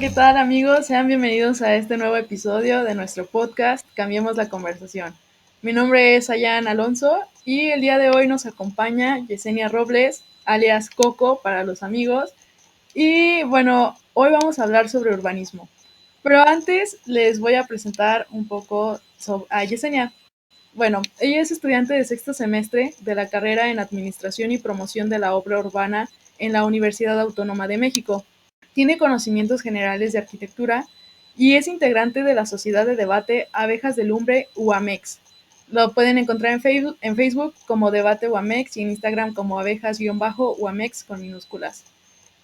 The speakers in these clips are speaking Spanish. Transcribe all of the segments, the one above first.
¿qué tal amigos? Sean bienvenidos a este nuevo episodio de nuestro podcast Cambiemos la conversación. Mi nombre es Ayan Alonso y el día de hoy nos acompaña Yesenia Robles, alias Coco para los amigos. Y bueno, hoy vamos a hablar sobre urbanismo. Pero antes les voy a presentar un poco a Yesenia. Bueno, ella es estudiante de sexto semestre de la carrera en Administración y Promoción de la Obra Urbana en la Universidad Autónoma de México. Tiene conocimientos generales de arquitectura y es integrante de la Sociedad de Debate Abejas de Lumbre UAMEX. Lo pueden encontrar en Facebook como Debate UAMEX y en Instagram como abejas-UAMEX con minúsculas.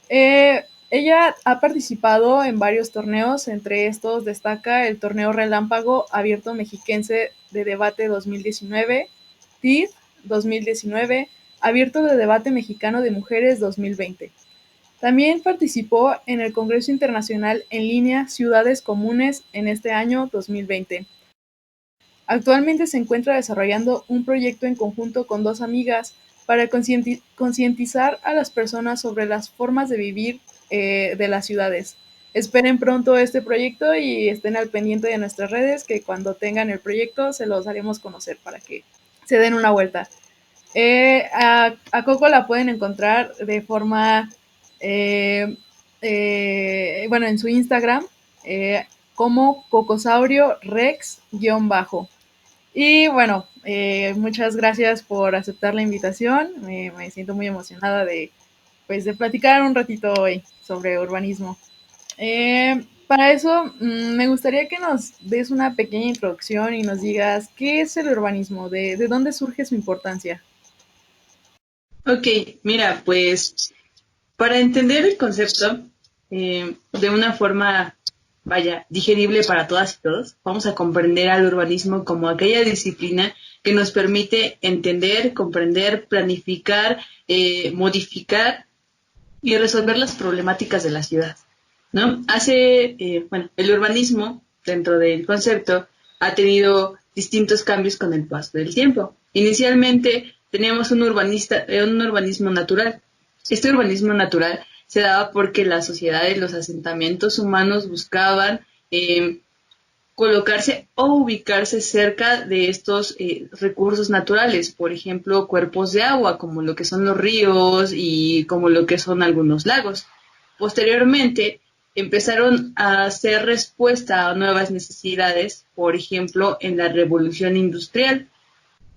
Ella ha participado en varios torneos, entre estos destaca el Torneo Relámpago Abierto Mexiquense de Debate 2019, TID 2019, Abierto de Debate Mexicano de Mujeres 2020. También participó en el Congreso Internacional en línea Ciudades Comunes en este año 2020. Actualmente se encuentra desarrollando un proyecto en conjunto con dos amigas para concientizar a las personas sobre las formas de vivir de las ciudades. Esperen pronto este proyecto y estén al pendiente de nuestras redes, que cuando tengan el proyecto se los haremos conocer para que se den una vuelta. A Coco la pueden encontrar de forma, bueno, en su Instagram, como Cocosaurio Rex-bajo. Y bueno, muchas gracias por aceptar la invitación. Me siento muy emocionada de platicar un ratito hoy sobre urbanismo. Para eso, me gustaría que nos des una pequeña introducción y nos digas qué es el urbanismo, de dónde surge su importancia. Ok, mira, pues para entender el concepto de una forma, vaya, digerible para todas y todos, vamos a comprender al urbanismo como aquella disciplina que nos permite entender, comprender, planificar, modificar y resolver las problemáticas de la ciudad, ¿no? Bueno, el urbanismo, dentro del concepto, ha tenido distintos cambios con el paso del tiempo. Inicialmente teníamos un urbanismo natural. Este urbanismo natural se daba porque las sociedades, los asentamientos humanos buscaban colocarse o ubicarse cerca de estos recursos naturales, por ejemplo, cuerpos de agua, como lo que son los ríos y como lo que son algunos lagos. Posteriormente, empezaron a hacer respuesta a nuevas necesidades, por ejemplo, en la revolución industrial,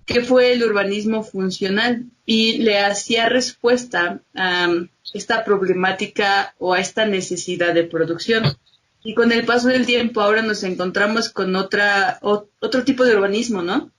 que fue el urbanismo funcional y le hacía respuesta a esta problemática o a esta necesidad de producción. Y con el paso del tiempo ahora nos encontramos con otro tipo de urbanismo, ¿no?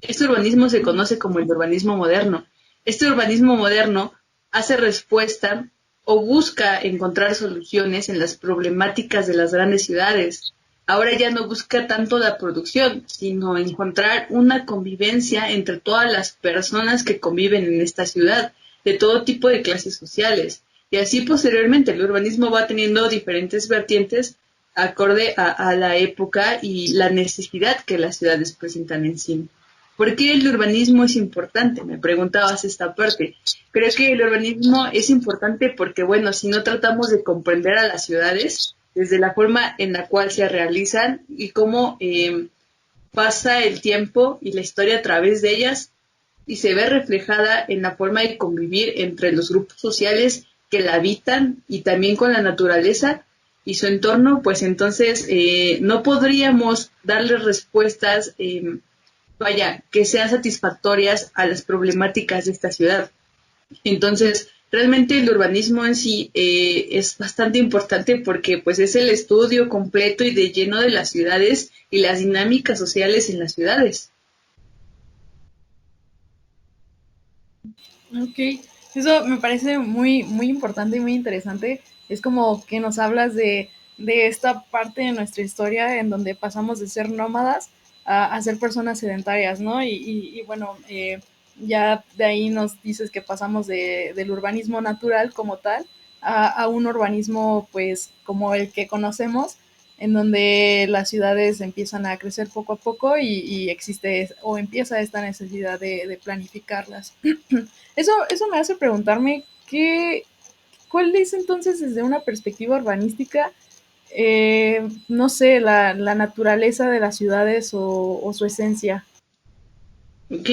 Este urbanismo se conoce como el urbanismo moderno. Este urbanismo moderno hace respuesta o busca encontrar soluciones en las problemáticas de las grandes ciudades. Ahora ya no busca tanto la producción, sino encontrar una convivencia entre todas las personas que conviven en esta ciudad, de todo tipo de clases sociales. Y así posteriormente el urbanismo va teniendo diferentes vertientes acorde a la época y la necesidad que las ciudades presentan en sí. ¿Por qué el urbanismo es importante? Me preguntabas esta parte. Creo que el urbanismo es importante porque, bueno, si no tratamos de comprender a las ciudades desde la forma en la cual se realizan y cómo pasa el tiempo y la historia a través de ellas y se ve reflejada en la forma de convivir entre los grupos sociales que la habitan y también con la naturaleza y su entorno, pues entonces no podríamos darle respuestas vaya, que sean satisfactorias a las problemáticas de esta ciudad. Entonces, realmente el urbanismo en sí es bastante importante porque pues es el estudio completo y de lleno de las ciudades y las dinámicas sociales en las ciudades. Ok, eso me parece muy, muy importante y muy interesante. Es como que nos hablas de esta parte de nuestra historia en donde pasamos de ser nómadas a ser personas sedentarias, ¿no? Y bueno, ya de ahí nos dices que pasamos del urbanismo natural como tal a un urbanismo pues como el que conocemos, en donde las ciudades empiezan a crecer poco a poco y existe o empieza esta necesidad de planificarlas. Eso me hace preguntarme cuál es entonces desde una perspectiva urbanística no sé, la naturaleza de las ciudades o su esencia. Ok,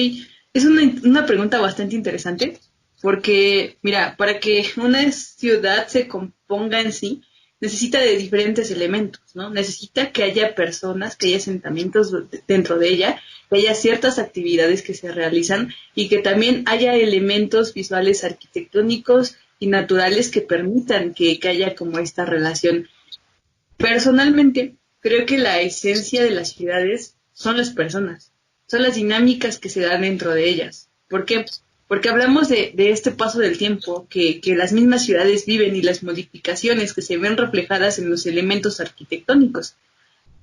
es una pregunta bastante interesante porque, mira, para que una ciudad se componga en sí, necesita de diferentes elementos, ¿no? Necesita que haya personas, que haya asentamientos dentro de ella, que haya ciertas actividades que se realizan y que también haya elementos visuales arquitectónicos y naturales que permitan que haya como esta relación. Personalmente, creo que la esencia de las ciudades son las personas, son las dinámicas que se dan dentro de ellas. ¿Por qué? Porque hablamos de este paso del tiempo que las mismas ciudades viven y las modificaciones que se ven reflejadas en los elementos arquitectónicos.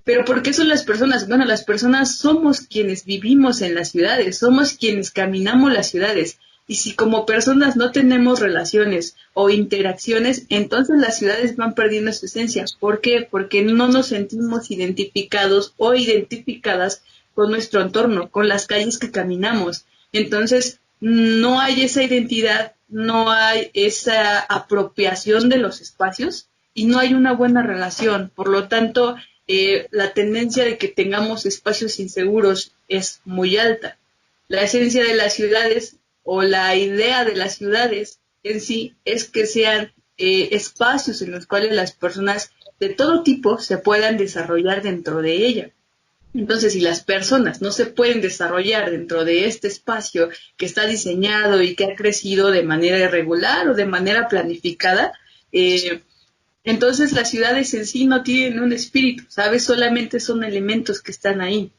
Pero ¿por qué son las personas? Bueno, las personas somos quienes vivimos en las ciudades, somos quienes caminamos las ciudades. Y si como personas no tenemos relaciones o interacciones, entonces las ciudades van perdiendo su esencia. ¿Por qué? Porque no nos sentimos identificados o identificadas con nuestro entorno, con las calles que caminamos. Entonces, no hay esa identidad, no hay esa apropiación de los espacios y no hay una buena relación. Por lo tanto, la tendencia de que tengamos espacios inseguros es muy alta. La esencia de las ciudades o la idea de las ciudades en sí es que sean espacios en los cuales las personas de todo tipo se puedan desarrollar dentro de ella. Entonces, si las personas no se pueden desarrollar dentro de este espacio que está diseñado y que ha crecido de manera irregular o de manera planificada, eh, entonces las ciudades en sí no tienen un espíritu, ¿sabes? Solamente son elementos que están ahí.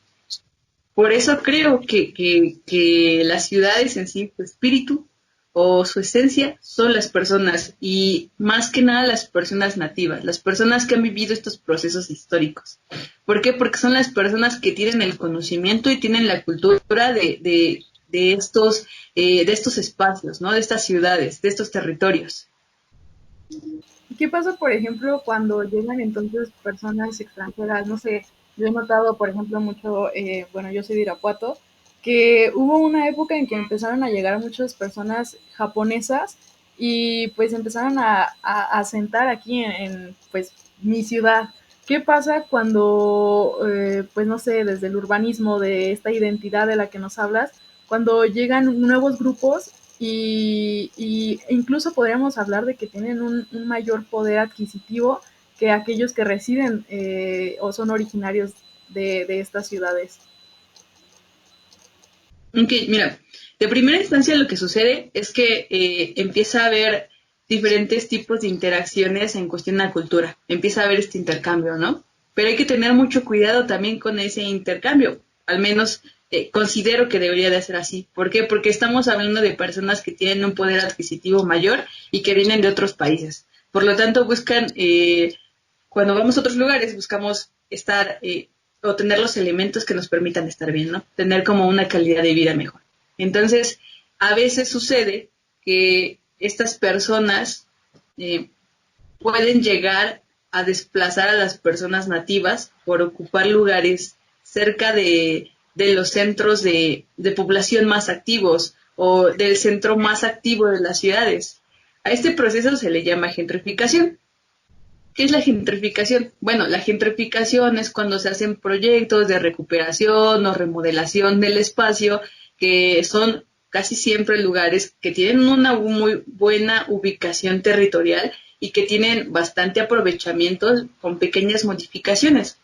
Por eso creo que las ciudades en sí, su espíritu o su esencia son las personas y más que nada las personas nativas, las personas que han vivido estos procesos históricos. ¿Por qué? Porque son las personas que tienen el conocimiento y tienen la cultura de estos espacios, ¿no? De estas ciudades, de estos territorios. ¿Qué pasa, por ejemplo, cuando llegan entonces personas extranjeras? No sé, yo he notado, por ejemplo, mucho, bueno, yo soy de Irapuato, que hubo una época en que empezaron a llegar muchas personas japonesas y pues empezaron a asentar aquí pues, mi ciudad. ¿Qué pasa cuando, pues no sé, desde el urbanismo, de esta identidad de la que nos hablas, cuando llegan nuevos grupos y incluso podríamos hablar de que tienen un mayor poder adquisitivo que aquellos que residen o son originarios de estas ciudades? Ok, mira, de primera instancia lo que sucede es que empieza a haber diferentes tipos de interacciones en cuestión de la cultura. Empieza a haber este intercambio, ¿no? Pero hay que tener mucho cuidado también con ese intercambio. Al menos considero que debería de ser así. ¿Por qué? Porque estamos hablando de personas que tienen un poder adquisitivo mayor y que vienen de otros países. Por lo tanto, cuando vamos a otros lugares, buscamos estar o tener los elementos que nos permitan estar bien, ¿no? Tener como una calidad de vida mejor. Entonces, a veces sucede que estas personas eh, pueden llegar a desplazar a las personas nativas por ocupar lugares cerca de los centros de población más activos o del centro más activo de las ciudades. A este proceso se le llama gentrificación. ¿Qué es la gentrificación? Bueno, la gentrificación es cuando se hacen proyectos de recuperación o remodelación del espacio, que son casi siempre lugares que tienen una muy buena ubicación territorial y que tienen bastante aprovechamiento con pequeñas modificaciones.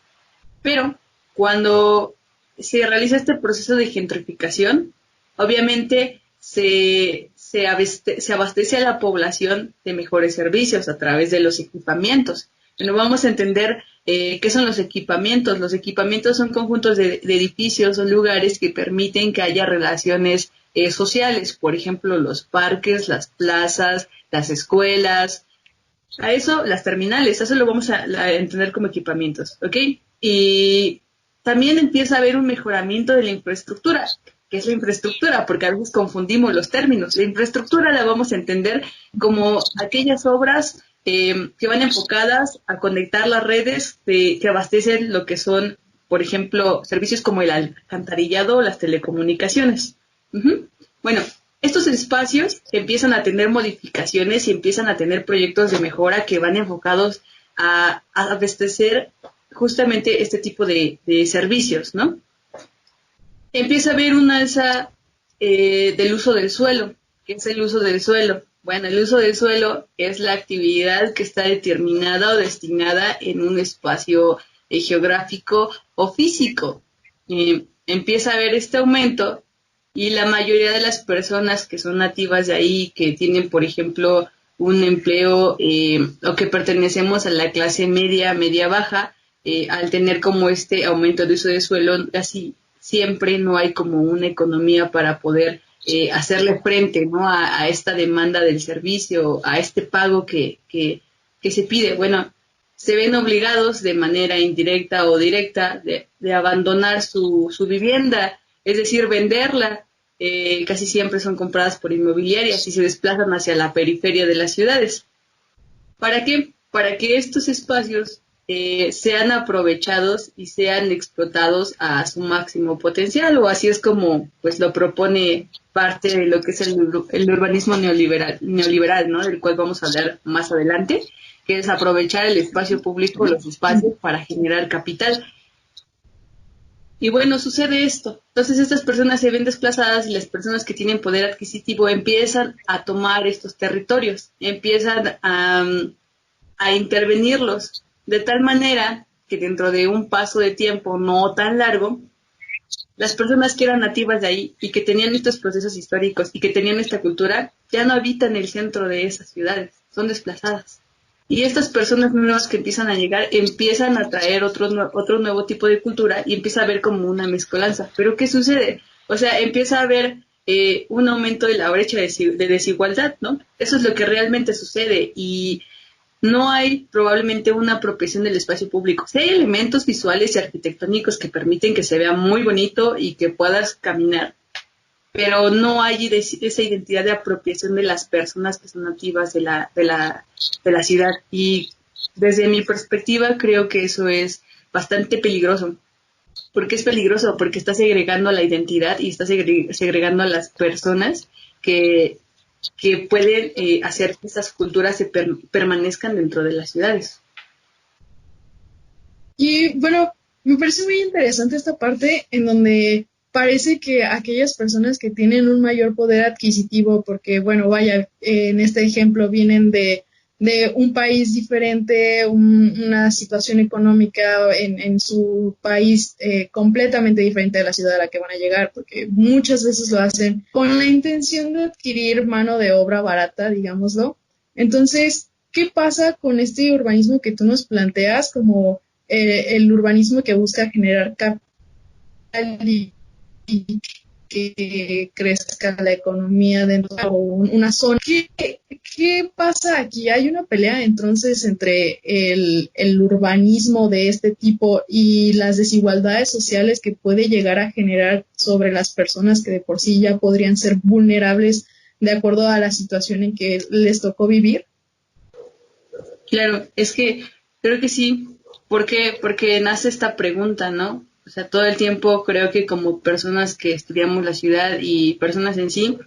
Pero cuando se realiza este proceso de gentrificación, obviamente se abastece a la población de mejores servicios a través de los equipamientos. Bueno, vamos a entender qué son los equipamientos. Los equipamientos son conjuntos de edificios, son lugares que permiten que haya relaciones sociales, por ejemplo, los parques, las plazas, las escuelas, a eso, las terminales, eso lo vamos a entender como equipamientos, ¿ok? Y también empieza a haber un mejoramiento de la infraestructura. ¿Qué es la infraestructura? Porque a veces confundimos los términos. La infraestructura la vamos a entender como aquellas obras que van enfocadas a conectar las redes que abastecen lo que son, por ejemplo, servicios como el alcantarillado o las telecomunicaciones. Ujú. Bueno, estos espacios empiezan a tener modificaciones y empiezan a tener proyectos de mejora que van enfocados a abastecer justamente este tipo de servicios, ¿no? Empieza a haber un alza del uso del suelo. ¿Qué es el uso del suelo? Bueno, el uso del suelo es la actividad que está determinada o destinada en un espacio geográfico o físico. Empieza a haber este aumento y la mayoría de las personas que son nativas de ahí, que tienen, por ejemplo, un empleo o que pertenecemos a la clase media, media baja, al tener como este aumento de uso de suelo, casi siempre no hay como una economía para poder hacerle frente, ¿no? A esta demanda del servicio, a este pago que se pide. Bueno, se ven obligados de manera indirecta o directa de abandonar su vivienda, es decir, venderla. Casi siempre son compradas por inmobiliarias y se desplazan hacia la periferia de las ciudades. ¿Para qué? Para que estos espacios sean aprovechados y sean explotados a su máximo potencial, o así es como pues lo propone parte de lo que es el urbanismo neoliberal, ¿no? Del cual vamos a hablar más adelante, que es aprovechar el espacio público, los espacios para generar capital. Y bueno, sucede esto. Entonces estas personas se ven desplazadas y las personas que tienen poder adquisitivo empiezan a tomar estos territorios, empiezan a intervenirlos, de tal manera que dentro de un paso de tiempo no tan largo, las personas que eran nativas de ahí y que tenían estos procesos históricos y que tenían esta cultura, ya no habitan el centro de esas ciudades, son desplazadas. Y estas personas nuevas que empiezan a llegar empiezan a traer otro nuevo tipo de cultura y empieza a haber como una mezcolanza. Pero ¿qué sucede? O sea, empieza a haber un aumento de la brecha de desigualdad, ¿no? Eso es lo que realmente sucede y no hay probablemente una apropiación del espacio público. Sí hay elementos visuales y arquitectónicos que permiten que se vea muy bonito y que puedas caminar, pero no hay esa identidad de apropiación de las personas que son nativas de la ciudad. Y desde mi perspectiva creo que eso es bastante peligroso. ¿Por qué es peligroso? Porque está segregando la identidad y está segregando a las personas que, que pueden hacer que esas culturas permanezcan dentro de las ciudades. Y bueno, me parece muy interesante esta parte en donde parece que aquellas personas que tienen un mayor poder adquisitivo, porque bueno, vaya, en este ejemplo vienen de un país diferente, una situación económica en su país completamente diferente de la ciudad a la que van a llegar, porque muchas veces lo hacen con la intención de adquirir mano de obra barata, digámoslo. Entonces, ¿qué pasa con este urbanismo que tú nos planteas como el urbanismo que busca generar capital y que crezca la economía dentro de una zona? ¿Qué pasa aquí? ¿Hay una pelea entonces entre el urbanismo de este tipo y las desigualdades sociales que puede llegar a generar sobre las personas que de por sí ya podrían ser vulnerables de acuerdo a la situación en que les tocó vivir? Claro, es que creo que sí. ¿Por qué? Porque nace esta pregunta, ¿no? O sea, todo el tiempo creo que como personas que estudiamos la ciudad y personas en sí,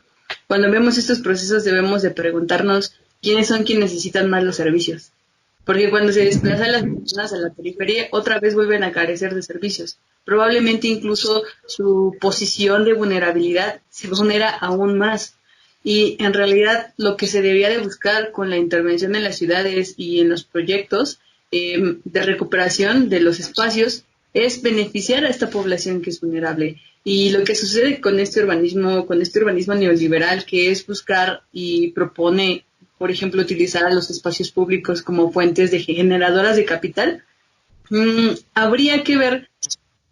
cuando vemos estos procesos debemos de preguntarnos quiénes son quienes necesitan más los servicios. Porque cuando se desplazan las personas a la periferia, otra vez vuelven a carecer de servicios. Probablemente incluso su posición de vulnerabilidad se vulnera aún más. Y en realidad lo que se debía de buscar con la intervención en las ciudades y en los proyectos de recuperación de los espacios es beneficiar a esta población que es vulnerable. Y lo que sucede con este urbanismo neoliberal, que es buscar y propone, por ejemplo, utilizar a los espacios públicos como fuentes de generadoras de capital, habría que ver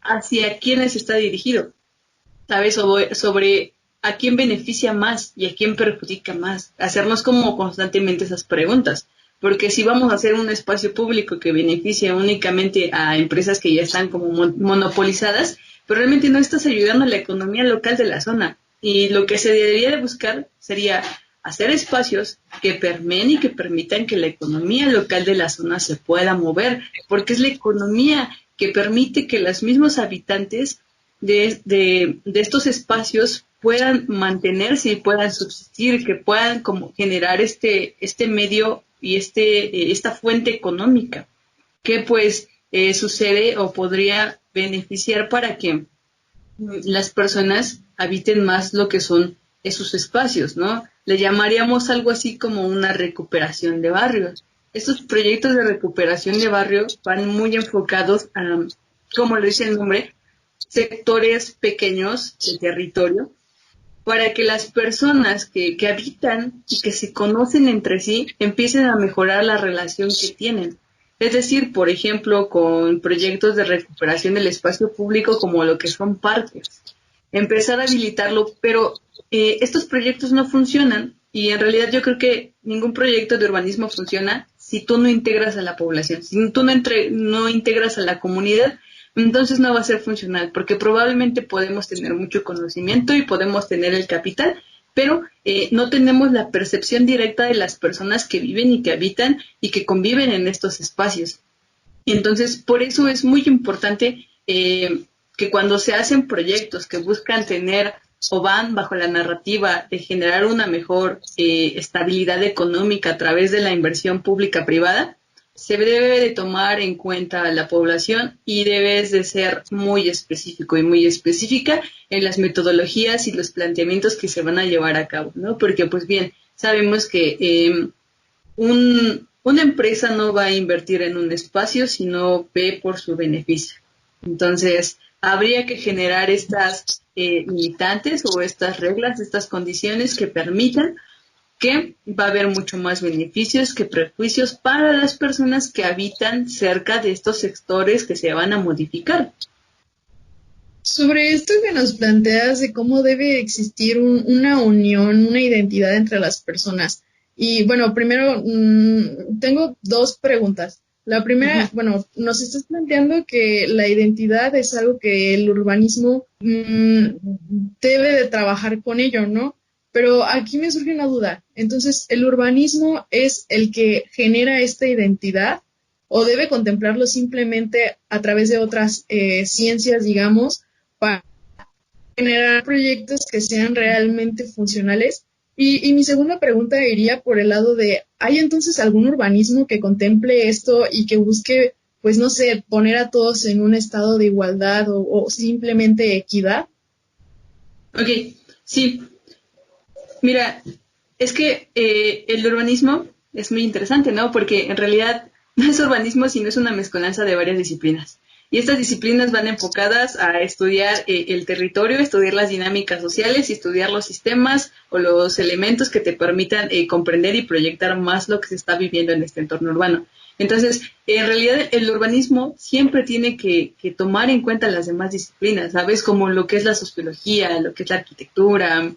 hacia quiénes está dirigido, ¿sabes? Sobre a quién beneficia más y a quién perjudica más. Hacernos como constantemente esas preguntas. Porque si vamos a hacer un espacio público que beneficia únicamente a empresas que ya están como monopolizadas, pero realmente no estás ayudando a la economía local de la zona. Y lo que se debería de buscar sería hacer espacios que permeen y que permitan que la economía local de la zona se pueda mover, porque es la economía que permite que los mismos habitantes de estos espacios puedan mantenerse y puedan subsistir, que puedan como generar este medio y esta fuente económica que pues sucede o podría beneficiar para que las personas habiten más lo que son esos espacios, ¿no? Le llamaríamos algo así como una recuperación de barrios. Estos proyectos de recuperación de barrios van muy enfocados a, como lo dice el nombre, sectores pequeños del territorio para que las personas que habitan y que se conocen entre sí empiecen a mejorar la relación que tienen. Es decir, por ejemplo, con proyectos de recuperación del espacio público como lo que son parques. Empezar a habilitarlo, pero estos proyectos no funcionan y en realidad yo creo que ningún proyecto de urbanismo funciona si tú no integras a la población, si tú no integras a la comunidad, entonces no va a ser funcional, porque probablemente podemos tener mucho conocimiento y podemos tener el capital, pero no tenemos la percepción directa de las personas que viven y que habitan y que conviven en estos espacios. Entonces, por eso es muy importante que cuando se hacen proyectos que buscan tener o van bajo la narrativa de generar una mejor estabilidad económica a través de la inversión pública-privada, se debe de tomar en cuenta a la población y debes de ser muy específico y muy específica en las metodologías y los planteamientos que se van a llevar a cabo, ¿no? Porque, pues bien, sabemos que una empresa no va a invertir en un espacio si no ve por su beneficio. Entonces, habría que generar estas limitantes o estas reglas, estas condiciones que permitan que va a haber mucho más beneficios que prejuicios para las personas que habitan cerca de estos sectores que se van a modificar. Sobre esto que nos planteas de cómo debe existir una unión, una identidad entre las personas. Y bueno, primero tengo dos preguntas. La primera, bueno, nos estás planteando que la identidad es algo que el urbanismo debe de trabajar con ello, ¿no? Pero aquí me surge una duda. Entonces, ¿el urbanismo es el que genera esta identidad o debe contemplarlo simplemente a través de otras ciencias, digamos, para generar proyectos que sean realmente funcionales? Y mi segunda pregunta iría por el lado de, ¿hay entonces algún urbanismo que contemple esto y que busque, pues no sé, poner a todos en un estado de igualdad o simplemente equidad? Ok, sí. Mira, es que el urbanismo es muy interesante, ¿no? Porque en realidad no es urbanismo, sino es una mezcolanza de varias disciplinas. Y estas disciplinas van enfocadas a estudiar el territorio, estudiar las dinámicas sociales y estudiar los sistemas o los elementos que te permitan comprender y proyectar más lo que se está viviendo en este entorno urbano. Entonces, en realidad el urbanismo siempre tiene que tomar en cuenta las demás disciplinas, ¿sabes? Como lo que es la sociología, lo que es la arquitectura,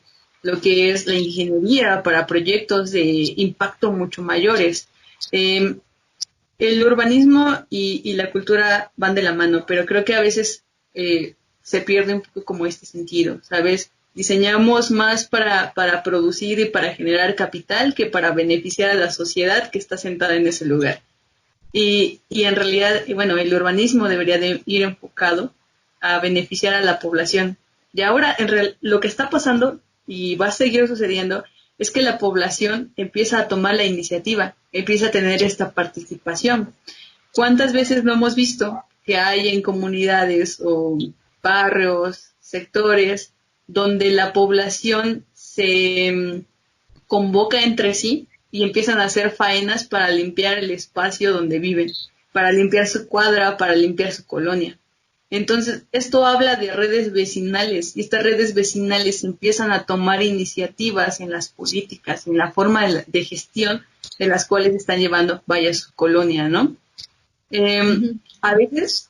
lo que es la ingeniería para proyectos de impacto mucho mayores. Eh, el urbanismo y la cultura van de la mano, pero creo que a veces se pierde un poco como este sentido, ¿sabes? Diseñamos más para producir y para generar capital que para beneficiar a la sociedad que está sentada en ese lugar. Y en realidad, bueno, el urbanismo debería de ir enfocado a beneficiar a la población. Y ahora, lo que está pasando y va a seguir sucediendo es que la población empieza a tomar la iniciativa, empieza a tener esta participación. ¿Cuántas veces no hemos visto que hay en comunidades o barrios, sectores, donde la población se convoca entre sí y empiezan a hacer faenas para limpiar el espacio donde viven, para limpiar su cuadra, para limpiar su colonia? Entonces, esto habla de redes vecinales y estas redes vecinales empiezan a tomar iniciativas en las políticas, en la forma de gestión de las cuales están llevando, vaya, su colonia, ¿no? Ujú. A veces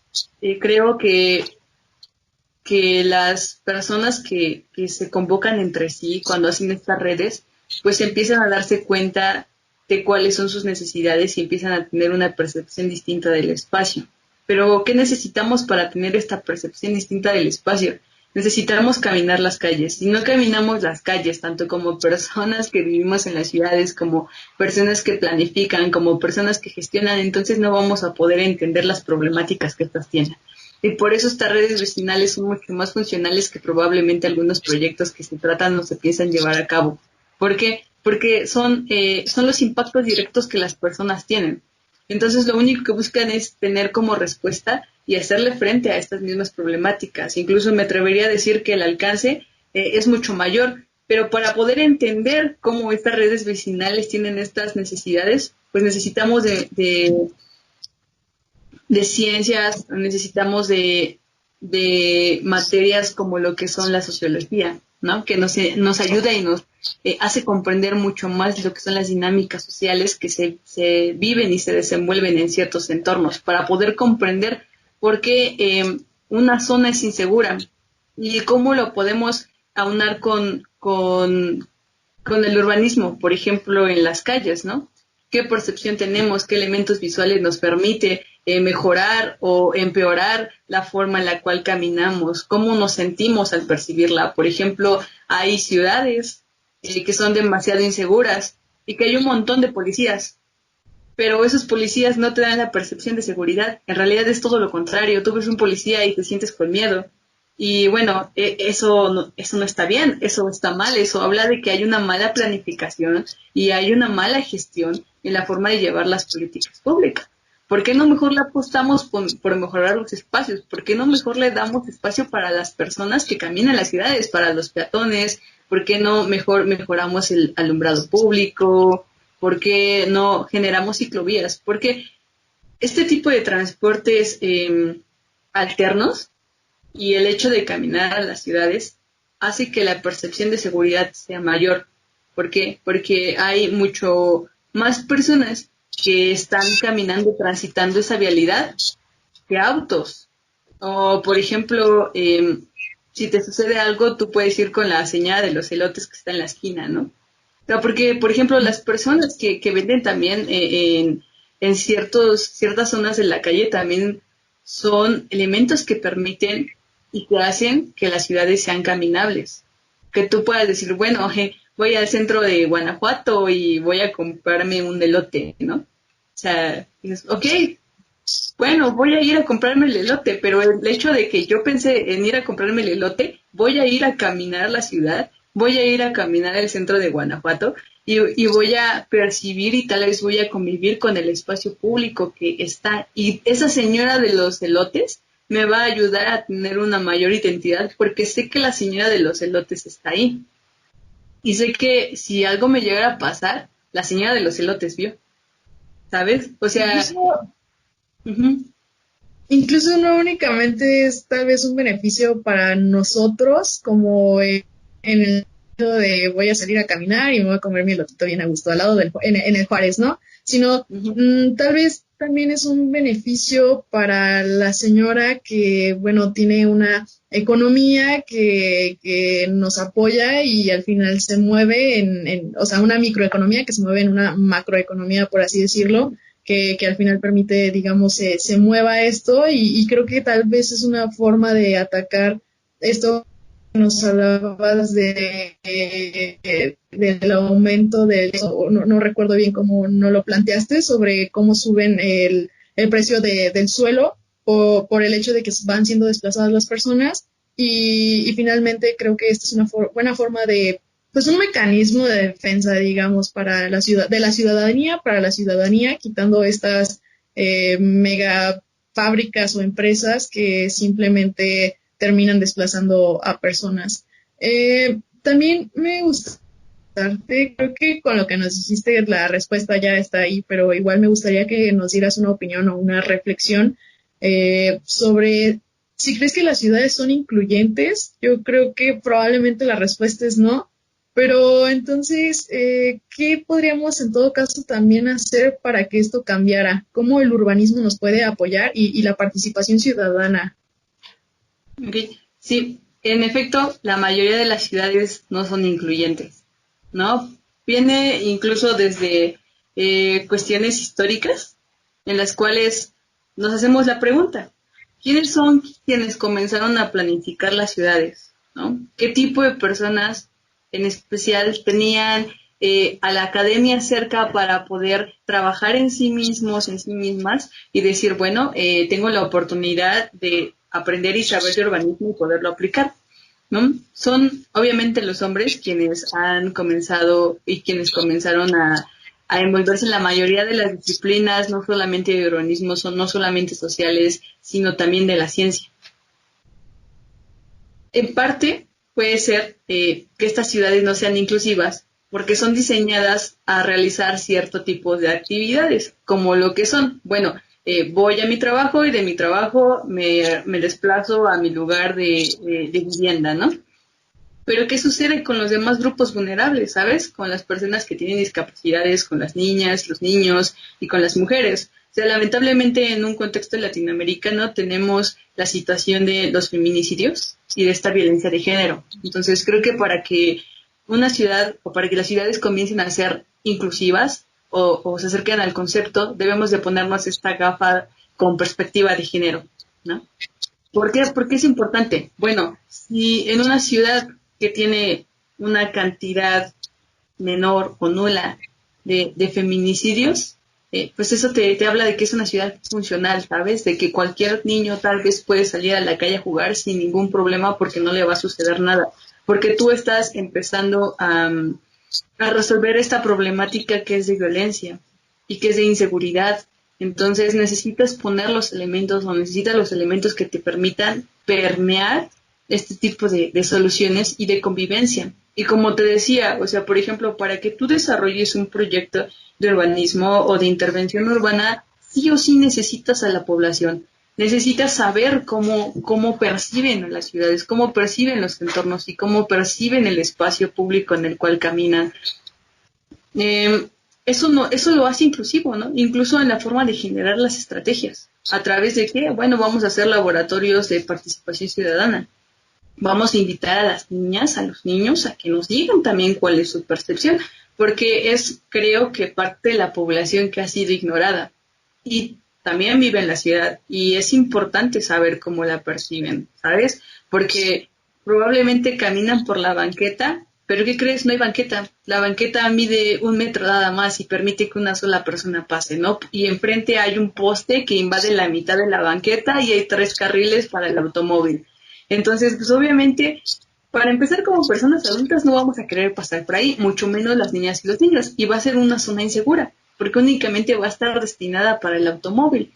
creo que las personas que se convocan entre sí cuando hacen estas redes, pues empiezan a darse cuenta de cuáles son sus necesidades y empiezan a tener una percepción distinta del espacio. Pero, ¿qué necesitamos para tener esta percepción distinta del espacio? Necesitamos caminar las calles. Si no caminamos las calles, tanto como personas que vivimos en las ciudades, como personas que planifican, como personas que gestionan, entonces no vamos a poder entender las problemáticas que estas tienen. Y por eso estas redes vecinales son mucho más funcionales que probablemente algunos proyectos que se tratan o se piensan llevar a cabo. ¿Por qué? porque son los impactos directos que las personas tienen. Entonces, lo único que buscan es tener como respuesta y hacerle frente a estas mismas problemáticas. Incluso me atrevería a decir que el alcance es mucho mayor, pero para poder entender cómo estas redes vecinales tienen estas necesidades, pues necesitamos de ciencias, necesitamos de materias como lo que son la sociología, ¿no? Que nos ayuda y nos hace comprender mucho más lo que son las dinámicas sociales que se viven y se desenvuelven en ciertos entornos, para poder comprender por qué una zona es insegura y cómo lo podemos aunar con el urbanismo, por ejemplo, en las calles, ¿no? ¿Qué percepción tenemos? ¿Qué elementos visuales nos permite mejorar o empeorar la forma en la cual caminamos? ¿Cómo nos sentimos al percibirla? Por ejemplo, hay ciudades que son demasiado inseguras y que hay un montón de policías, pero esos policías no te dan la percepción de seguridad. En realidad es todo lo contrario. Tú ves un policía y te sientes con miedo. Y bueno, eso no está bien, eso está mal, eso habla de que hay una mala planificación y hay una mala gestión en la forma de llevar las políticas públicas. ¿Por qué no mejor le apostamos por mejorar los espacios? ¿Por qué no mejor le damos espacio para las personas que caminan en las ciudades, para los peatones? ¿Por qué no mejor mejoramos el alumbrado público? ¿Por qué no generamos ciclovías? Porque este tipo de transportes alternos y el hecho de caminar a las ciudades hace que la percepción de seguridad sea mayor. ¿Por qué? Porque hay mucho más personas que están caminando, transitando esa vialidad que autos. O, por ejemplo, si te sucede algo, tú puedes ir con la señal de los elotes que está en la esquina, ¿no? O sea, porque, por ejemplo, las personas que venden también en ciertas zonas de la calle también son elementos que permiten y que hacen que las ciudades sean caminables. Que tú puedas decir, bueno, voy al centro de Guanajuato y voy a comprarme un elote, ¿no? O sea, dices, ok, bueno, voy a ir a comprarme el elote, pero el hecho de que yo pensé en ir a comprarme el elote, voy a ir a caminar la ciudad, voy a ir a caminar el centro de Guanajuato y voy a percibir y tal vez voy a convivir con el espacio público que está. Y esa señora de los elotes me va a ayudar a tener una mayor identidad porque sé que la señora de los elotes está ahí. Y sé que si algo me llegara a pasar, la señora de los elotes vio, ¿sabes? O sea... Uh-huh. Incluso no únicamente es tal vez un beneficio para nosotros, como en el hecho de voy a salir a caminar y me voy a comer mi elotito bien a gusto al lado en el Juárez, ¿no? Sino tal vez también es un beneficio para la señora que, bueno, tiene una economía que nos apoya y al final se mueve o sea, una microeconomía que se mueve en una macroeconomía, por así decirlo, que al final permite, digamos, se mueva esto y creo que tal vez es una forma de atacar esto que nos hablabas del aumento no recuerdo bien cómo no lo planteaste, sobre cómo suben el precio del suelo por el hecho de que van siendo desplazadas las personas y finalmente creo que esta es una buena forma de pues un mecanismo de defensa, digamos, para de la ciudadanía, para la ciudadanía, quitando estas mega fábricas o empresas que simplemente terminan desplazando a personas. También me gusta, creo que con lo que nos dijiste la respuesta ya está ahí, pero igual me gustaría que nos dieras una opinión o una reflexión sobre si crees que las ciudades son incluyentes. Yo creo que probablemente la respuesta es no. Pero entonces, ¿qué podríamos en todo caso también hacer para que esto cambiara? ¿Cómo el urbanismo nos puede apoyar y la participación ciudadana? Okay. Sí, en efecto, la mayoría de las ciudades no son incluyentes, ¿no? Viene incluso desde cuestiones históricas en las cuales nos hacemos la pregunta, ¿quiénes son quienes comenzaron a planificar las ciudades? ¿No? ¿Qué tipo de personas en especial tenían a la academia cerca para poder trabajar en sí mismos, en sí mismas y decir, bueno, tengo la oportunidad de aprender y saber de urbanismo y poderlo aplicar? ¿no? Son obviamente los hombres quienes han comenzado y quienes comenzaron a envolverse en la mayoría de las disciplinas, no solamente de urbanismo, son no solamente sociales, sino también de la ciencia. En parte puede ser que estas ciudades no sean inclusivas porque son diseñadas a realizar cierto tipo de actividades, como lo que son, bueno, voy a mi trabajo y de mi trabajo me desplazo a mi lugar de vivienda, ¿no? Pero ¿qué sucede con los demás grupos vulnerables, sabes? Con las personas que tienen discapacidades, con las niñas, los niños y con las mujeres. O sea, lamentablemente en un contexto latinoamericano tenemos la situación de los feminicidios y de esta violencia de género. Entonces creo que para que una ciudad o para que las ciudades comiencen a ser inclusivas o se acerquen al concepto, debemos de ponernos esta gafa con perspectiva de género, ¿no? ¿Por qué? Porque es importante. Bueno, si en una ciudad que tiene una cantidad menor o nula de feminicidios, pues eso te habla de que es una ciudad funcional, ¿sabes? De que cualquier niño tal vez puede salir a la calle a jugar sin ningún problema porque no le va a suceder nada. Porque tú estás empezando a resolver esta problemática que es de violencia y que es de inseguridad. Entonces necesitas poner los elementos o necesitas los elementos que te permitan permear este tipo de soluciones y de convivencia. Y como te decía, o sea, por ejemplo, para que tú desarrolles un proyecto de urbanismo o de intervención urbana, sí o sí necesitas a la población. Necesitas saber cómo perciben las ciudades, cómo perciben los entornos y cómo perciben el espacio público en el cual caminan. Eh, eso lo hace inclusivo, ¿no? Incluso en la forma de generar las estrategias. ¿A través de qué? Bueno, vamos a hacer laboratorios de participación ciudadana. Vamos a invitar a las niñas, a los niños, a que nos digan también cuál es su percepción, porque es, creo que parte de la población que ha sido ignorada y también vive en la ciudad y es importante saber cómo la perciben, ¿sabes? Porque probablemente caminan por la banqueta, pero ¿qué crees? No hay banqueta. La banqueta mide 1 metro nada más y permite que una sola persona pase, ¿no? Y enfrente hay un poste que invade la mitad de la banqueta y hay 3 carriles para el automóvil. Entonces, pues obviamente, para empezar como personas adultas no vamos a querer pasar por ahí, mucho menos las niñas y los niños, y va a ser una zona insegura, porque únicamente va a estar destinada para el automóvil.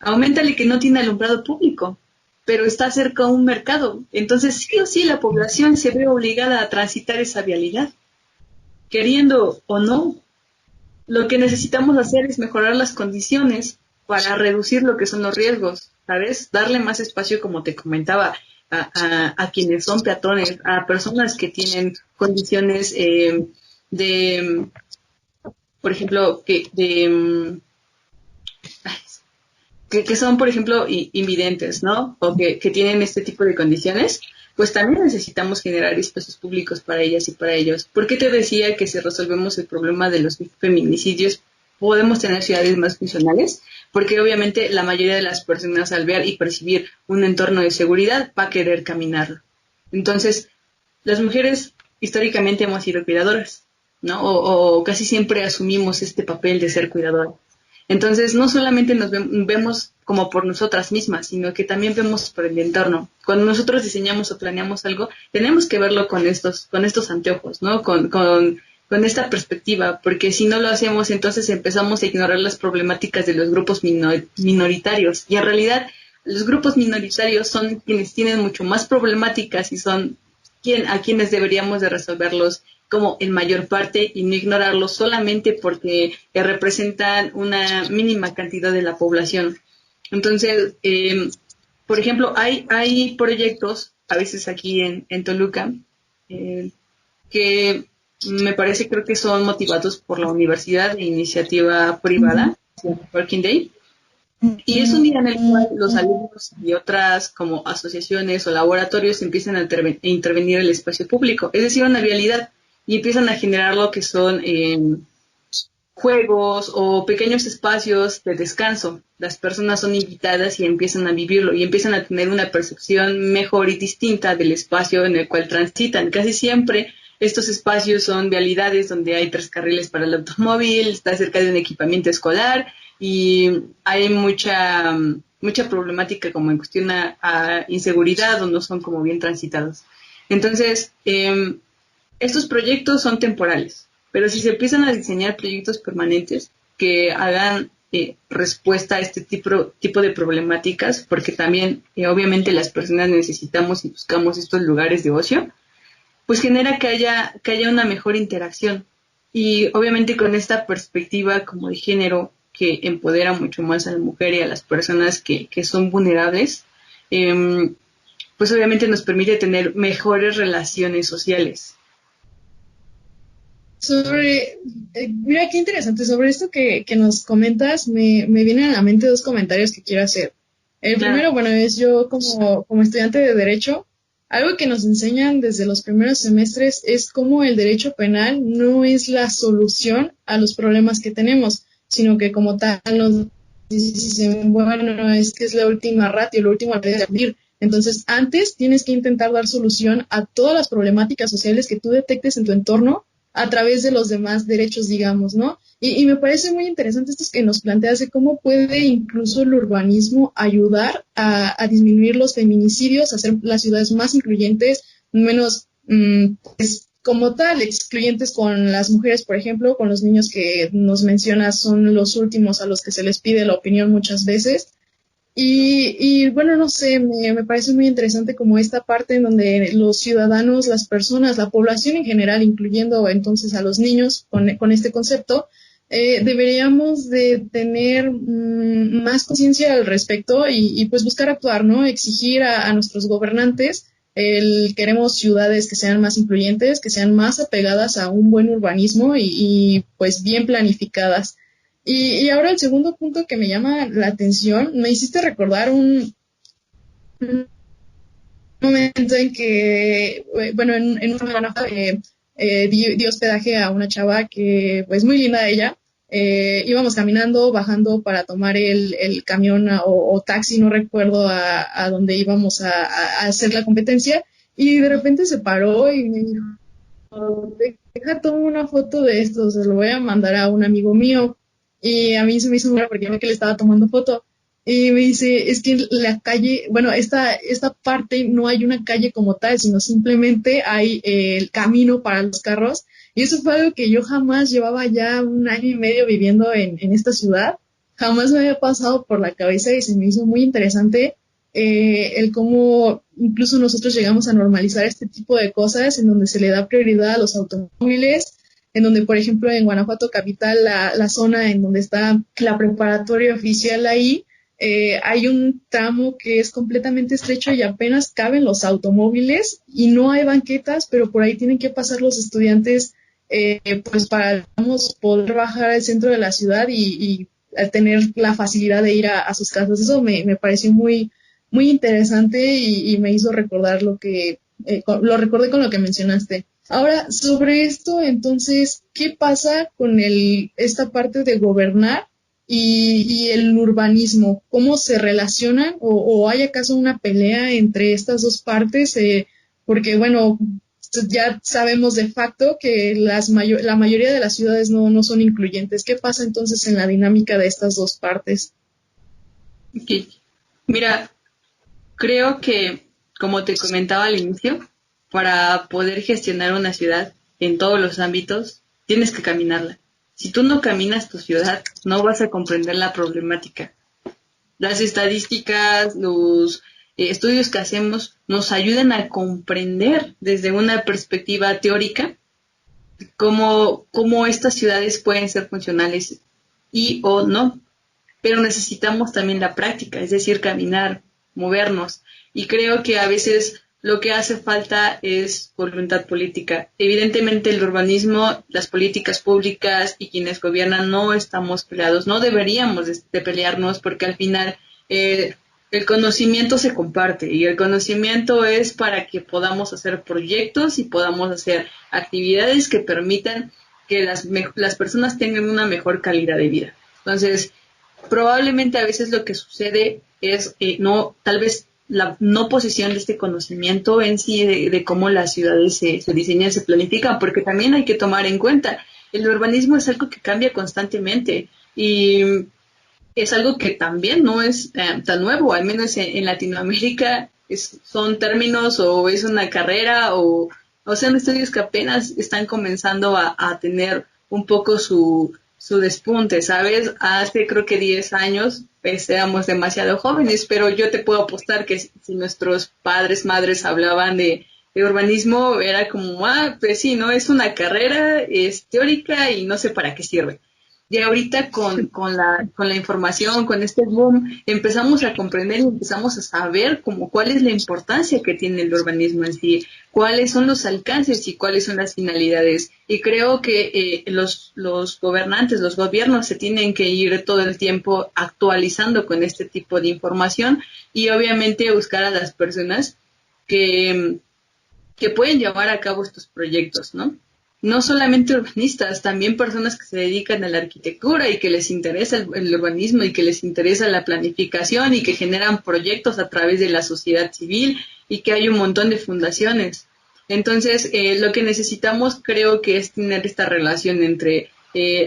Auméntale que no tiene alumbrado público, pero está cerca a un mercado. Entonces, sí o sí, la población se ve obligada a transitar esa vialidad, queriendo o no. Lo que necesitamos hacer es mejorar las condiciones para reducir lo que son los riesgos, ¿sabes? Darle más espacio, como te comentaba, a quienes son peatones, a personas que tienen condiciones de, por ejemplo, que son, por ejemplo, invidentes, ¿no? O que tienen este tipo de condiciones, pues también necesitamos generar espacios públicos para ellas y para ellos. ¿Por qué te decía que si resolvemos el problema de los feminicidios podemos tener ciudades más funcionales? Porque obviamente la mayoría de las personas al ver y percibir un entorno de seguridad va a querer caminarlo. Entonces, las mujeres históricamente hemos sido cuidadoras, ¿no? O casi siempre asumimos este papel de ser cuidadoras. Entonces, no solamente nos vemos como por nosotras mismas, sino que también vemos por el entorno. Cuando nosotros diseñamos o planeamos algo, tenemos que verlo con estos anteojos, ¿no? Con esta perspectiva, porque si no lo hacemos, entonces empezamos a ignorar las problemáticas de los grupos minoritarios. Y en realidad, los grupos minoritarios son quienes tienen mucho más problemáticas y son a quienes deberíamos de resolverlos como en mayor parte y no ignorarlos solamente porque representan una mínima cantidad de la población. Entonces, por ejemplo, hay proyectos, a veces aquí en Toluca, que me parece, creo que son motivados por la universidad de iniciativa privada, Working Day, y es un día en el cual los alumnos y otras como asociaciones o laboratorios empiezan a intervenir el espacio público, es decir, una vialidad, y empiezan a generar lo que son juegos o pequeños espacios de descanso. Las personas son invitadas y empiezan a vivirlo y empiezan a tener una percepción mejor y distinta del espacio en el cual transitan. Casi siempre estos espacios son vialidades donde hay 3 carriles para el automóvil, está cerca de un equipamiento escolar y hay mucha problemática como en cuestión a inseguridad o no son como bien transitados. Entonces, estos proyectos son temporales, pero si se empiezan a diseñar proyectos permanentes que hagan respuesta a este tipo de problemáticas, porque también obviamente las personas necesitamos y buscamos estos lugares de ocio, pues genera que haya una mejor interacción. Y obviamente con esta perspectiva como de género que empodera mucho más a la mujer y a las personas que son vulnerables, pues obviamente nos permite tener mejores relaciones sociales. Mira qué interesante, sobre esto que nos comentas, me vienen a la mente dos comentarios que quiero hacer. El Claro. primero, bueno, es yo como estudiante de Derecho, algo que nos enseñan desde los primeros semestres es cómo el derecho penal no es la solución a los problemas que tenemos, sino que como tal nos dicen, bueno, es que es la última ratio, la última red de abrir. Entonces, antes tienes que intentar dar solución a todas las problemáticas sociales que tú detectes en tu entorno a través de los demás derechos, digamos, ¿no? Y me parece muy interesante esto que nos planteas de cómo puede incluso el urbanismo ayudar a disminuir los feminicidios, a hacer las ciudades más incluyentes, menos, pues, como tal, excluyentes con las mujeres, por ejemplo, con los niños que nos mencionas son los últimos a los que se les pide la opinión muchas veces. Y bueno, no sé, me parece muy interesante como esta parte en donde los ciudadanos, las personas, la población en general, incluyendo entonces a los niños con este concepto, deberíamos de tener más conciencia al respecto y pues buscar actuar, ¿no? Exigir a nuestros gobernantes queremos ciudades que sean más incluyentes, que sean más apegadas a un buen urbanismo y pues bien planificadas. Y ahora el segundo punto que me llama la atención, me hiciste recordar un momento en que, bueno, en una Guanajuato di hospedaje a una chava que, pues muy linda ella, íbamos caminando, bajando para tomar el camión o taxi, no recuerdo a dónde íbamos a hacer la competencia, y de repente se paró y me dijo, deja, tomo una foto de esto, se lo voy a mandar a un amigo mío. Y a mí se me hizo muy raro porque yo vi que le estaba tomando foto. Y me dice, es que la calle, bueno, esta parte no hay una calle como tal, sino simplemente hay el camino para los carros. Y eso fue algo que yo jamás llevaba ya un año y medio viviendo en esta ciudad. Jamás me había pasado por la cabeza y se me hizo muy interesante el cómo incluso nosotros llegamos a normalizar este tipo de cosas en donde se le da prioridad a los automóviles, en donde, por ejemplo, en Guanajuato Capital, la zona en donde está la preparatoria oficial ahí, hay un tramo que es completamente estrecho y apenas caben los automóviles y no hay banquetas, pero por ahí tienen que pasar los estudiantes pues para, digamos, poder bajar al centro de la ciudad y tener la facilidad de ir a sus casas. Eso me pareció muy interesante y me hizo recordar lo recordé con lo que mencionaste. Ahora, sobre esto, entonces, ¿qué pasa con esta parte de gobernar y el urbanismo? ¿Cómo se relacionan o hay acaso una pelea entre estas dos partes? Porque, bueno, ya sabemos de facto que la mayoría de las ciudades no son incluyentes. ¿Qué pasa entonces en la dinámica de estas dos partes? Okay. Mira, creo que, como te comentaba al inicio, para poder gestionar una ciudad en todos los ámbitos, tienes que caminarla. Si tú no caminas tu ciudad, no vas a comprender la problemática. Las estadísticas, los estudios que hacemos nos ayudan a comprender desde una perspectiva teórica cómo estas ciudades pueden ser funcionales y o no, pero necesitamos también la práctica, es decir, caminar, movernos. Y creo que a veces lo que hace falta es voluntad política. Evidentemente el urbanismo, las políticas públicas y quienes gobiernan no estamos peleados, no deberíamos de pelearnos porque al final el conocimiento se comparte y el conocimiento es para que podamos hacer proyectos y podamos hacer actividades que permitan que las personas tengan una mejor calidad de vida. Entonces, probablemente a veces lo que sucede es no, tal vez la no posesión de este conocimiento en sí de cómo las ciudades se diseñan, se planifican, porque también hay que tomar en cuenta, el urbanismo es algo que cambia constantemente y es algo que también no es tan nuevo, al menos en Latinoamérica son términos o es una carrera o son estudios que apenas están comenzando a tener un poco su despunte, ¿sabes? Hace creo que 10 años pues éramos demasiado jóvenes, pero yo te puedo apostar que si nuestros padres, madres hablaban de urbanismo, era como, pues sí, ¿no? Es una carrera, es teórica y no sé para qué sirve. Y ahorita con la información, con este boom, empezamos a comprender y empezamos a saber como cuál es la importancia que tiene el urbanismo en sí, cuáles son los alcances y cuáles son las finalidades. Y creo que los gobernantes, los gobiernos se tienen que ir todo el tiempo actualizando con este tipo de información y obviamente buscar a las personas que, que pueden llevar a cabo estos proyectos, ¿no? No solamente urbanistas, también personas que se dedican a la arquitectura y que les interesa el urbanismo y que les interesa la planificación y que generan proyectos a través de la sociedad civil y que hay un montón de fundaciones. Entonces, lo que necesitamos creo que es tener esta relación entre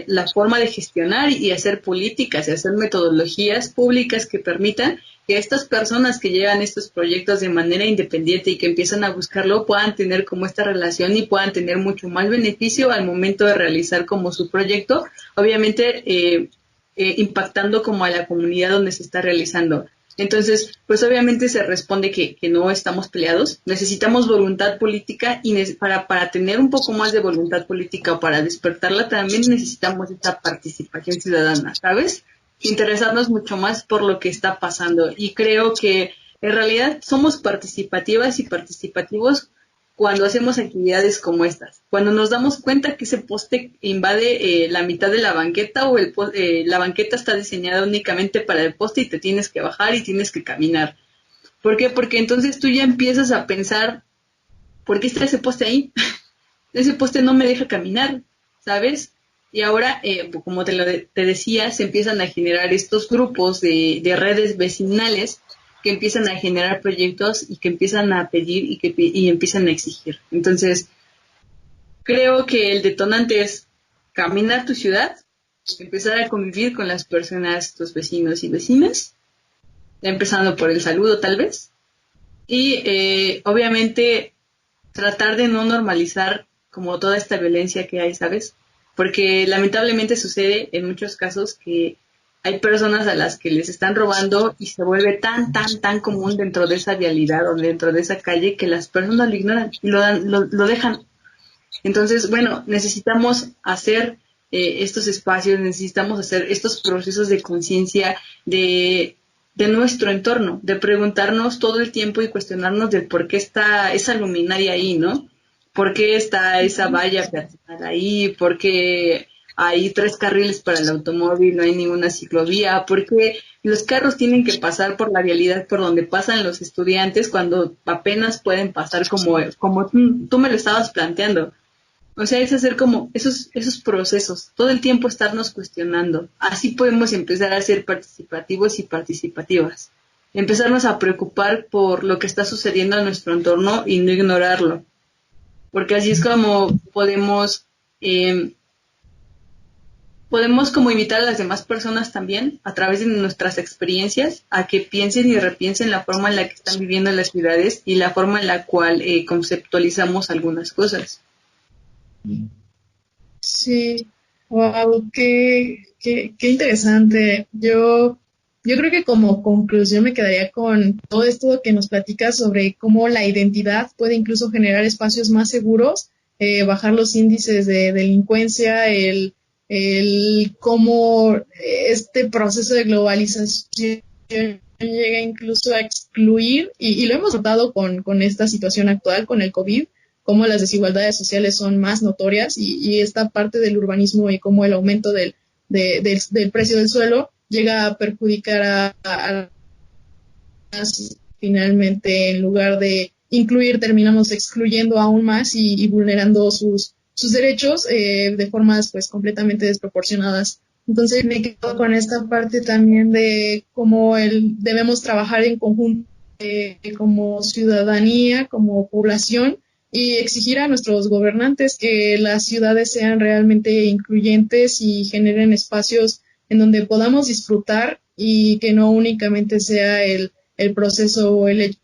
la forma de gestionar y hacer políticas y hacer metodologías públicas que permitan que estas personas que llevan estos proyectos de manera independiente y que empiezan a buscarlo puedan tener como esta relación y puedan tener mucho más beneficio al momento de realizar como su proyecto, obviamente impactando como a la comunidad donde se está realizando. Entonces, pues obviamente se responde que no estamos peleados, necesitamos voluntad política y para tener un poco más de voluntad política o para despertarla también necesitamos esta participación ciudadana, ¿sabes? Interesarnos mucho más por lo que está pasando y creo que en realidad somos participativas y participativos cuando hacemos actividades como estas, cuando nos damos cuenta que ese poste invade la mitad de la banqueta o la banqueta está diseñada únicamente para el poste y te tienes que bajar y tienes que caminar. ¿Por qué? Porque entonces tú ya empiezas a pensar, ¿por qué está ese poste ahí? Ese poste no me deja caminar, ¿sabes? Y ahora, como te decía, se empiezan a generar estos grupos de redes vecinales que empiezan a generar proyectos y que empiezan a pedir y empiezan a exigir. Entonces, creo que el detonante es caminar tu ciudad, empezar a convivir con las personas, tus vecinos y vecinas, empezando por el saludo tal vez, y obviamente tratar de no normalizar como toda esta violencia que hay, ¿sabes? Porque lamentablemente sucede en muchos casos que hay personas a las que les están robando y se vuelve tan común dentro de esa vialidad o dentro de esa calle que las personas lo ignoran y lo dejan. Entonces, bueno, necesitamos hacer estos espacios, necesitamos hacer estos procesos de conciencia de nuestro entorno, de preguntarnos todo el tiempo y cuestionarnos del por qué está esa luminaria ahí, ¿no? ¿Por qué está esa valla peatonal ahí? ¿Por qué hay 3 carriles para el automóvil? No hay ninguna ciclovía. ¿Por qué los carros tienen que pasar por la vialidad por donde pasan los estudiantes cuando apenas pueden pasar como tú me lo estabas planteando? O sea, es hacer como esos procesos, todo el tiempo estarnos cuestionando. Así podemos empezar a ser participativos y participativas. Empezarnos a preocupar por lo que está sucediendo en nuestro entorno y no ignorarlo. Porque así es como eh, podemos como invitar a las demás personas también, a través de nuestras experiencias, a que piensen y repiensen la forma en la que están viviendo las ciudades y la forma en la cual conceptualizamos algunas cosas. Sí, wow, qué interesante. Yo creo que como conclusión me quedaría con todo esto que nos platicas sobre cómo la identidad puede incluso generar espacios más seguros, bajar los índices de delincuencia, el cómo este proceso de globalización llega incluso a excluir, y lo hemos notado con esta situación actual, con el COVID, cómo las desigualdades sociales son más notorias y esta parte del urbanismo y cómo el aumento del precio del suelo llega a perjudicar a finalmente, en lugar de incluir, terminamos excluyendo aún más y vulnerando sus derechos de formas pues completamente desproporcionadas. Entonces me quedo con esta parte también de cómo debemos trabajar en conjunto como ciudadanía, como población, y exigir a nuestros gobernantes que las ciudades sean realmente incluyentes y generen espacios en donde podamos disfrutar y que no únicamente sea el proceso o el hecho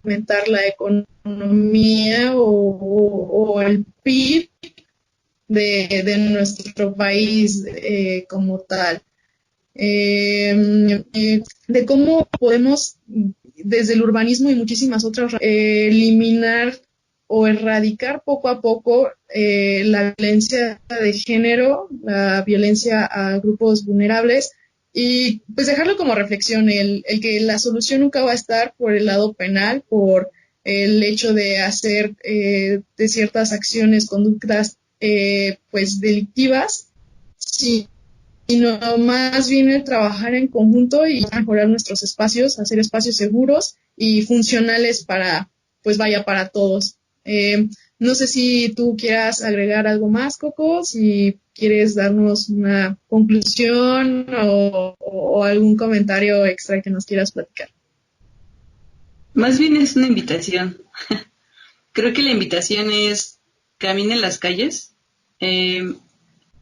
incrementar la economía o el PIB de nuestro país como tal. De cómo podemos, desde el urbanismo y muchísimas otras, eliminar o erradicar poco a poco la violencia de género, la violencia a grupos vulnerables, y pues dejarlo como reflexión, el que la solución nunca va a estar por el lado penal, por el hecho de hacer de ciertas acciones, conductas pues delictivas, sí, sino más bien el trabajar en conjunto y mejorar nuestros espacios, hacer espacios seguros y funcionales para, pues vaya, para todos. No sé si tú quieras agregar algo más, Coco, si quieres darnos una conclusión o algún comentario extra que nos quieras platicar. Más bien es una invitación. Creo que la invitación es caminen las calles, eh,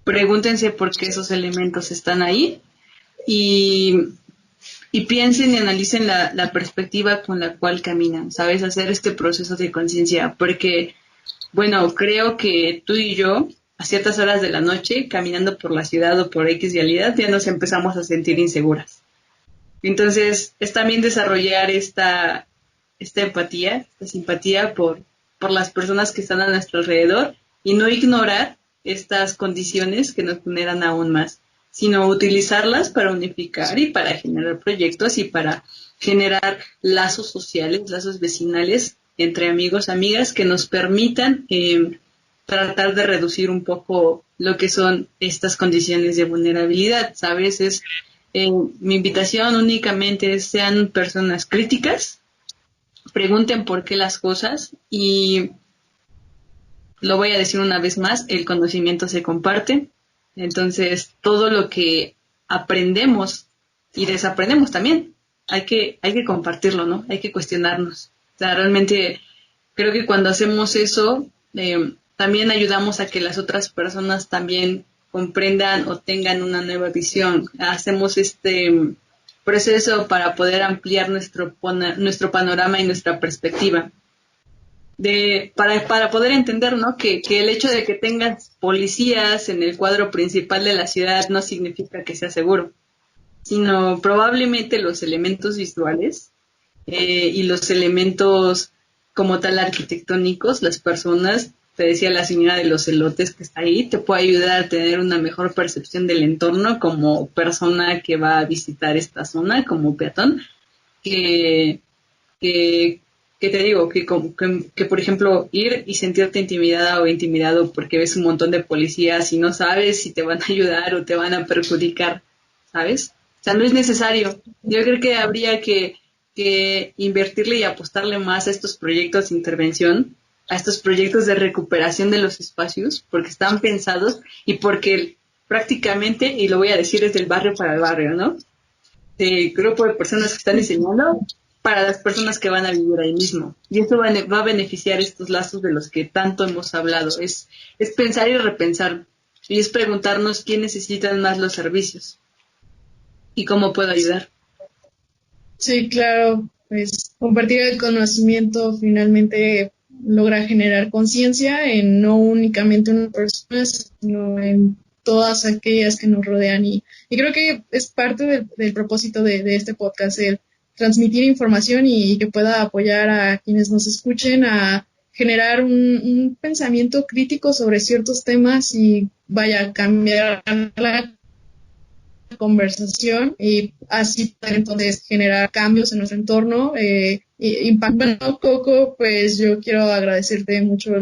pregúntense por qué esos elementos están ahí y, y piensen y analicen la perspectiva con la cual caminan, ¿sabes? Hacer este proceso de conciencia, porque, bueno, creo que tú y yo, a ciertas horas de la noche, caminando por la ciudad o por X vialidad, ya nos empezamos a sentir inseguras. Entonces, es también desarrollar esta empatía, esta simpatía por las personas que están a nuestro alrededor y no ignorar estas condiciones que nos generan aún más, sino utilizarlas para unificar y para generar proyectos y para generar lazos sociales, lazos vecinales entre amigos, amigas que nos permitan tratar de reducir un poco lo que son estas condiciones de vulnerabilidad. ¿Sabes? Mi invitación únicamente es sean personas críticas, pregunten por qué las cosas y lo voy a decir una vez más, el conocimiento se comparte. Entonces, todo lo que aprendemos y desaprendemos también, hay que compartirlo, ¿no? Hay que cuestionarnos. O sea, realmente creo que cuando hacemos eso, también ayudamos a que las otras personas también comprendan o tengan una nueva visión. Hacemos este proceso para poder ampliar nuestro panorama y nuestra perspectiva para poder entender, ¿no? Que el hecho de que tengas policías en el cuadro principal de la ciudad no significa que sea seguro, sino probablemente los elementos visuales y los elementos como tal arquitectónicos, las personas, te decía la señora de los elotes que está ahí, te puede ayudar a tener una mejor percepción del entorno como persona que va a visitar esta zona, como peatón, que, que, que te digo, que, por ejemplo, ir y sentirte intimidada o intimidado porque ves un montón de policías y no sabes si te van a ayudar o te van a perjudicar, ¿sabes? O sea, no es necesario. Yo creo que habría que invertirle y apostarle más a estos proyectos de intervención, a estos proyectos de recuperación de los espacios, porque están pensados y porque prácticamente, y lo voy a decir, es del barrio para el barrio, ¿no? De grupo de personas que están diseñando para las personas que van a vivir ahí mismo. Y eso va a beneficiar estos lazos de los que tanto hemos hablado. Es pensar y repensar. Y es preguntarnos quién necesitan más los servicios y cómo puedo ayudar. Sí, claro, pues compartir el conocimiento finalmente logra generar conciencia en no únicamente una persona, sino en todas aquellas que nos rodean y creo que es parte del propósito de este podcast, el transmitir información y que pueda apoyar a quienes nos escuchen a generar un pensamiento crítico sobre ciertos temas y vaya a cambiar la conversación y así entonces generar cambios en nuestro entorno. Bueno, Coco, pues yo quiero agradecerte mucho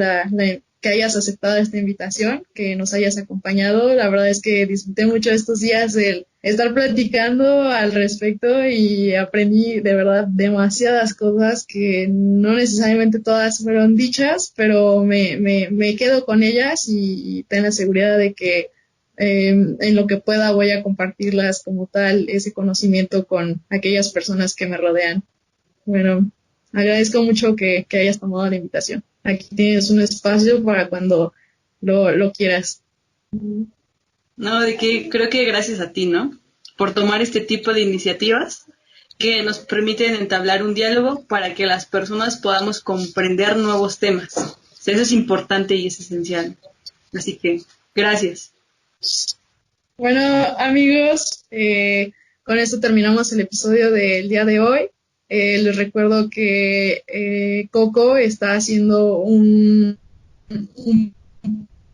que hayas aceptado esta invitación, que nos hayas acompañado. La verdad es que disfruté mucho estos días el estar platicando al respecto y aprendí de verdad demasiadas cosas que no necesariamente todas fueron dichas, pero me quedo con ellas y ten la seguridad de que en lo que pueda voy a compartirlas como tal, ese conocimiento con aquellas personas que me rodean. Bueno, agradezco mucho que hayas tomado la invitación. Aquí tienes un espacio para cuando lo quieras. No, de que creo que gracias a ti, ¿no? Por tomar este tipo de iniciativas que nos permiten entablar un diálogo para que las personas podamos comprender nuevos temas. O sea, eso es importante y es esencial. Así que, gracias. Bueno, amigos, con esto terminamos el episodio del día de hoy. Les recuerdo que Coco está haciendo un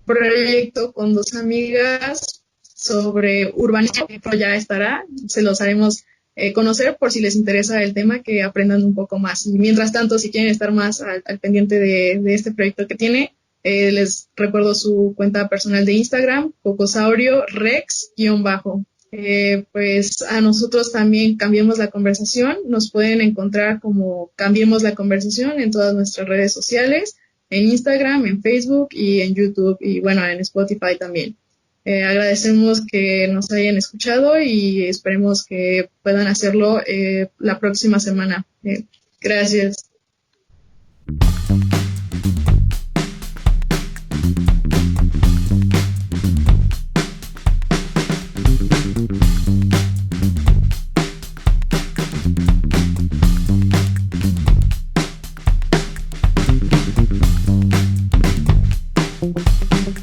proyecto con dos amigas sobre urbanismo, pero ya estará, se los haremos conocer por si les interesa el tema, que aprendan un poco más. Y mientras tanto, si quieren estar más al pendiente de este proyecto que tiene, les recuerdo su cuenta personal de Instagram, Cocosaurio Rex-bajo. Pues a nosotros también Cambiemos la Conversación. Nos pueden encontrar como Cambiemos la Conversación en todas nuestras redes sociales, en Instagram, en Facebook y en YouTube y bueno, en Spotify también. Agradecemos que nos hayan escuchado y esperemos que puedan hacerlo la próxima semana. Gracias.